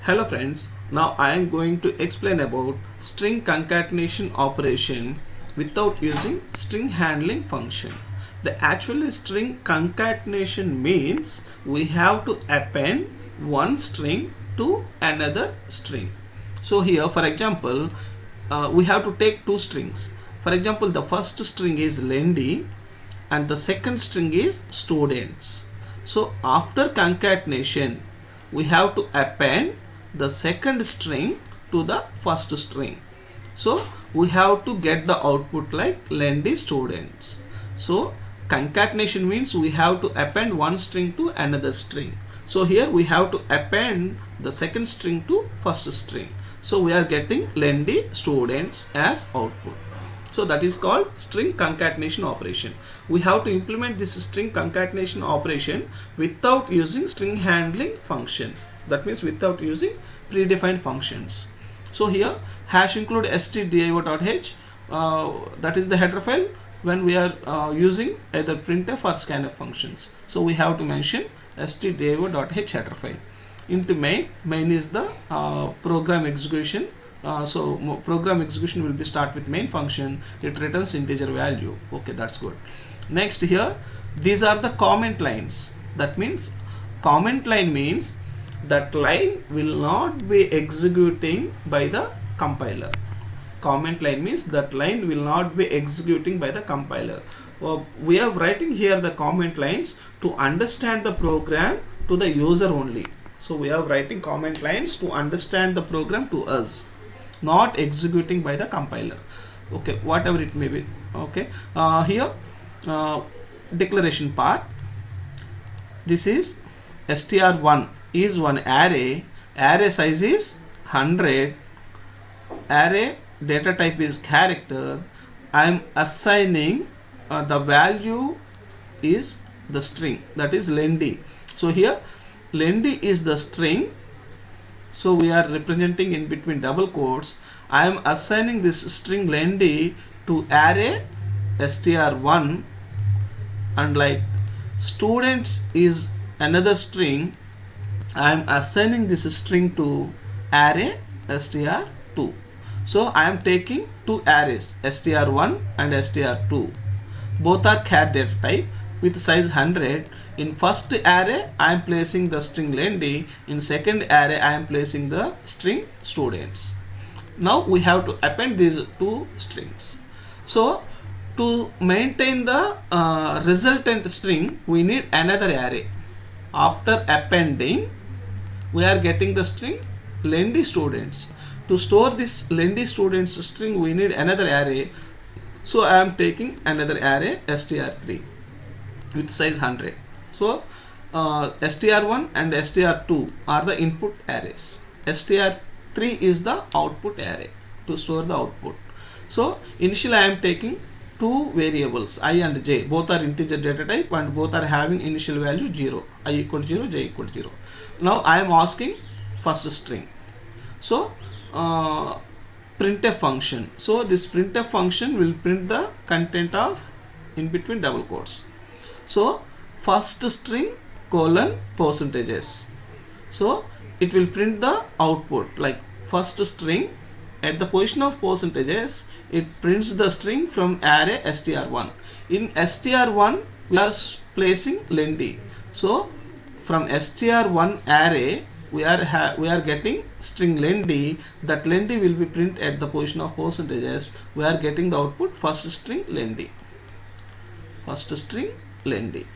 Hello friends, now I am going to explain about string concatenation operation without using string handling function. The actual string concatenation means we have to append one string to another string. So here for example, we have to take two strings. For example, the first string is Lendi and the second string is students. So after concatenation, we have to append the second string to the first string. So we have to get the output like Lendi students. So concatenation means we have to append one string to another string. So here we have to append the second string to first string. So we are getting Lendi students as output. So that is called string concatenation operation. We have to implement this string concatenation operation without using string handling function. That means without using predefined functions. So here hash include stdio.h, that is the header file when we are using either printf or scanf functions. So we have to mention stdio.h header file. Into main is the program execution. So program execution will be start with main function. It returns integer value. Okay, that's good. Next here, these are the comment lines. That means comment line means that line will not be executing by the compiler. Comment line means that line will not be executing by the compiler. We are writing here the comment lines to understand the program to the user only. So we are writing comment lines to understand the program to us, not executing by the compiler. Okay, whatever it may be. Okay, here declaration part. This is str1 is one array. Array size is 100. Array data type is character. I am assigning the value is the string, that is Lendi. So here Lendi is the string. So we are representing in between double quotes. I am assigning this string Lendi to array str1, and like students is another string. I am assigning this string to array str2. So I am taking two arrays str1 and str2. Both are char data type with size 100. In first array I am placing the string Lendi. In second array I am placing the string students. Now we have to append these two strings. So to maintain the resultant string, we need another array. After appending, we are getting the string Lendi students. To store this Lendi students string, we need another array. So I am taking another array str3 with size 100. So str1 and str2 are the input arrays. str3 is the output array to store the output. So initially I am taking two variables I and j, both are integer data type and both are having initial value 0, I equal to 0, j equal to 0. Now I am asking first string. So printf function. So this printf function will print the content of in between double quotes. So first string colon percentages. So it will print the output like first string. At the position of percentages, it prints the string from array str1. In str1 we are placing Lendi. So from str1 array we are getting string Lendi. That Lendi will be print at the position of percentages. We are getting the output first string Lendi. First string Lendi.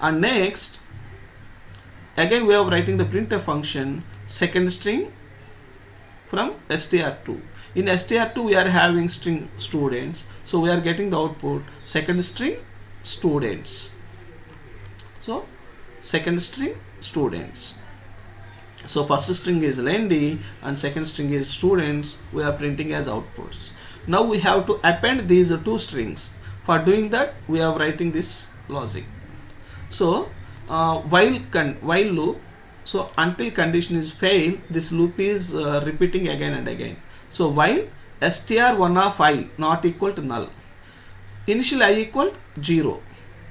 And next again we are writing the printf function second string from str2. In str2 we are having string students. So we are getting the output second string students. So second string students. So first string is Lendi and second string is students. We are printing as outputs. Now we have to append these two strings. For doing that we are writing this logic. So while loop. So until condition is fail, this loop is repeating again and again. So while str1 of I not equal to null, initial I equal 0.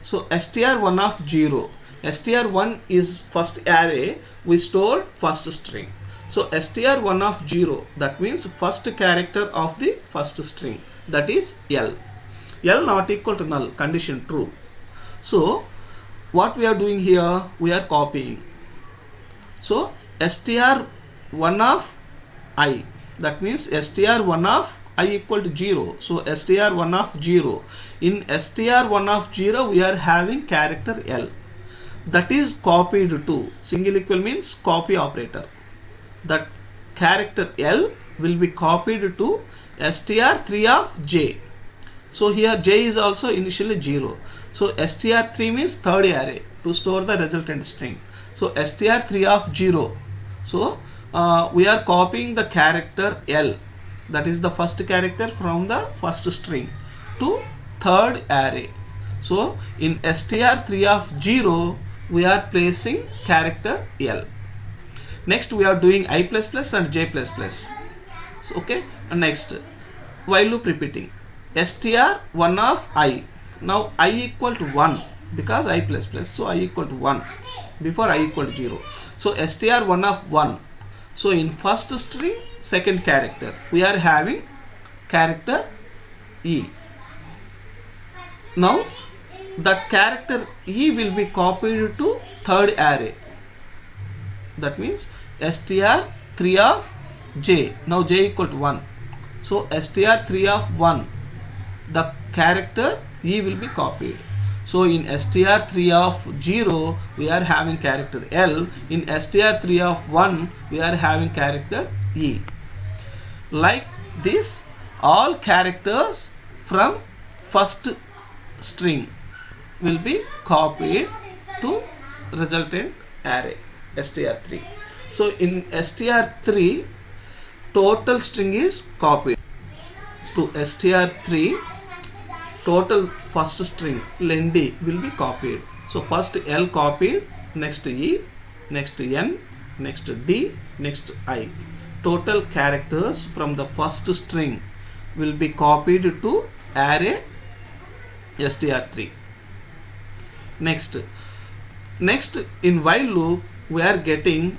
So str1 of 0, str1 is first array, we store first string. So str1 of 0, that means first character of the first string, that is L. L not equal to null, condition true. So what we are doing here, we are copying. So str1 of I, that means str1 of I equal to 0. So str1 of 0. In str1 of 0 we are having character L, that is copied to, single equal means copy operator. That character L will be copied to str3 of J. So here J is also initially 0. So str3 means third array to store the resultant string. So str3 of 0. So we are copying the character L, that is the first character from the first string, to third array. So in str3 of 0 we are placing character L. Next we are doing I++ and J++. So, okay, and next while loop repeating. str1 of I, now I equal to 1 because I++, so I equal to 1 before I equal to 0. So str1 of 1. So in first string second character we are having character E. Now that character E will be copied to third array, that means str3 of J. Now J equal to 1. So str3 of 1, the character E will be copied. So in str3 of 0 we are having character L. In str3 of 1 we are having character E. Like this, all characters from first string will be copied to resultant array str3. So in str3 total string is copied to str3. Total first string lendi will be copied. So first L copied, next E, next N, next D, next I. Total characters from the first string will be copied to array str3. Next in while loop we are getting,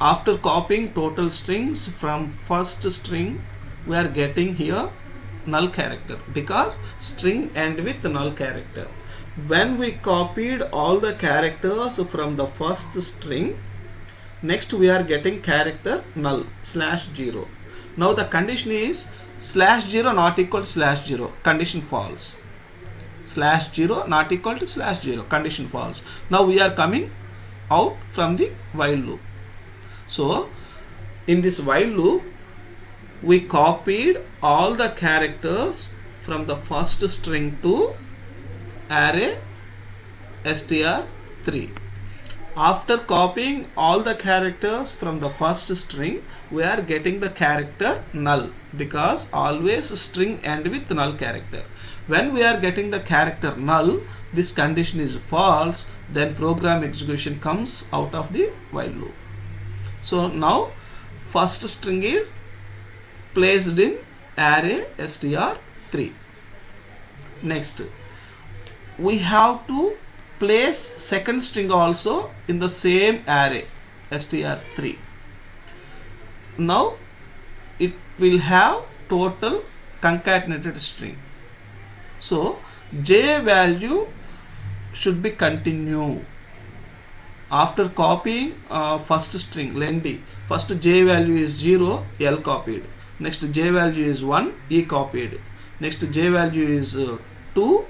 after copying total strings from first string, we are getting here null character because string end with null character. When we copied all the characters from the first string, next we are getting character null /0. Now the condition is /0 not equal to /0, condition false. /0 not equal to /0, condition false. Now we are coming out from the while loop. So in this while loop we copied all the characters from the first string to array str3. After copying all the characters from the first string, we are getting the character null because always string end with null character. When we are getting the character null, this condition is false, then program execution comes out of the while loop. So now first string is placed in array str3. Next we have to place second string also in the same array str3. Now it will have total concatenated string. So J value should be continue. After copying first string lendi, first J value is 0, L copied. Next J value is 1, E copied. Next J value is 2,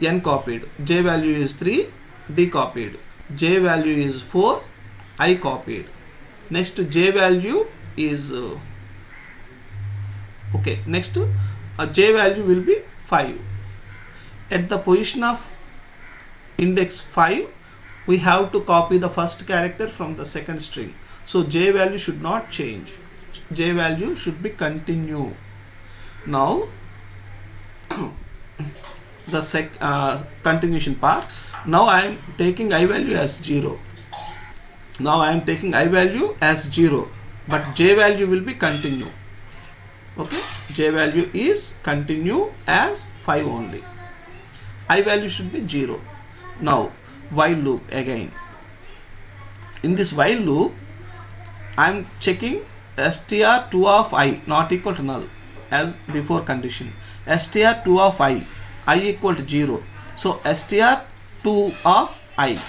N copied. J value is 3, D copied. J value is 4, I copied. Next J value is okay. Next J value will be 5. At the position of index 5, we have to copy the first character from the second string. So J value should not change. J value should be continue. Now the continuation part. Now I am taking I value as 0. Now I am taking I value as 0, but J value will be continue. Okay, J value is continue as 5 only. I value should be 0. Now while loop again. In this while loop, I am checking str2 of I not equal to null as before condition. Str2 of I equal to 0. So str2 of I,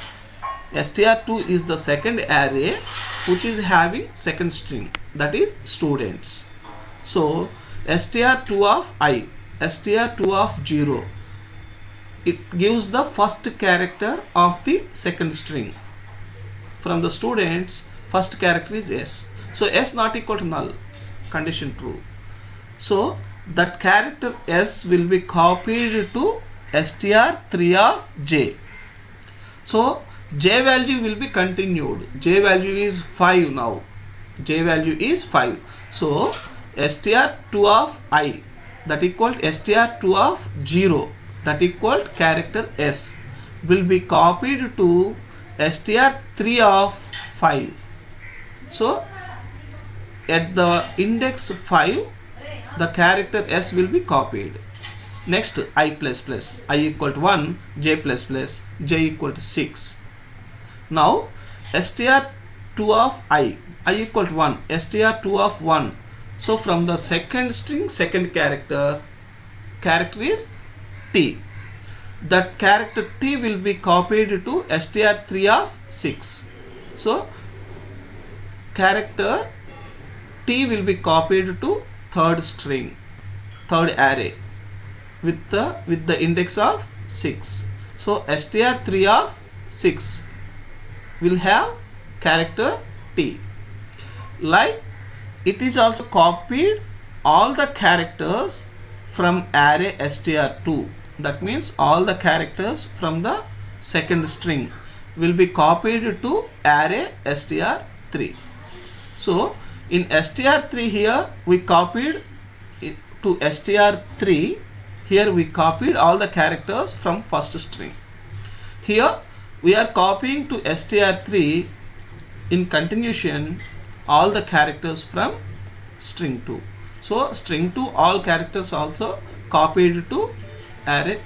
str2 is the second array which is having second string, that is students. So str2 of I, str2 of 0, it gives the first character of the second string. From the students, first character is S. So S not equal to null, condition true. So that character S will be copied to str3 of J. So J value will be continued. J value is 5 now. J value is 5. So str2 of I, that equal str2 of 0, that equal character S, will be copied to str3 of 5. So at the index 5, the character S will be copied. Next, I plus plus, I equal to 1, J plus plus, J equal to 6. Now str2 of I equal to 1, str2 of 1. So from the second string, second character is T. That character T will be copied to str3 of 6. So character T will be copied to third string, third array with the index of 6. So str3 of 6 will have character T. Like it is also copied all the characters from array str2. That means all the characters from the second string will be copied to array str3. So in str3 here we copied it to str3. Here we copied all the characters from first string. Here we are copying to str3 in continuation all the characters from string 2. So string 2 all characters also copied to array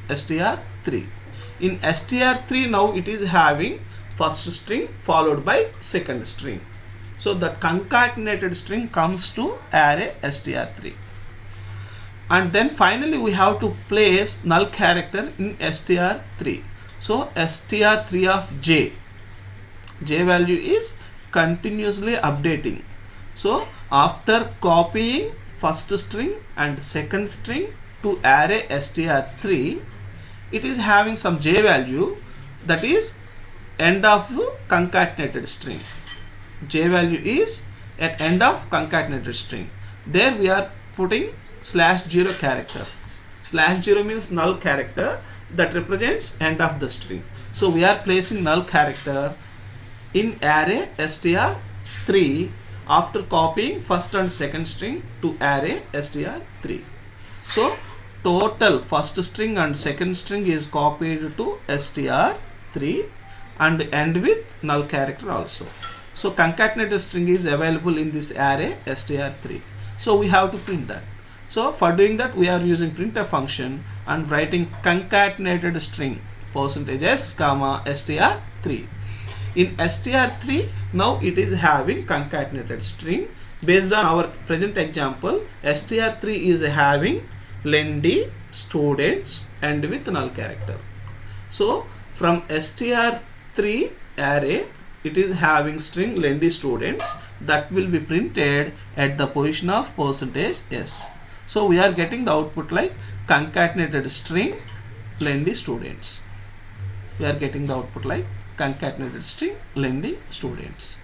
str3. In str3 now it is having first string followed by second string. So that concatenated string comes to array str3. And then finally we have to place null character in str3. So str3 of J value is continuously updating. So after copying first string and second string to array str3, it is having some J value, that is end of concatenated string. J value is at end of concatenated string. There we are putting /0 character. /0 means null character that represents end of the string. So we are placing null character in array str3 after copying first and second string to array str3. So total first string and second string is copied to str3 and end with null character also. So concatenated string is available in this array str3. So we have to print that. So for doing that we are using printf function and writing concatenated string %s comma str3. In str3 now it is having concatenated string. Based on our present example, str3 is having lendy students and with null character. So from str3 array it is having string lendy students that will be printed at the position of %s. So we are getting the output like concatenated string lendy students. We are getting the output like concatenated string lendy students.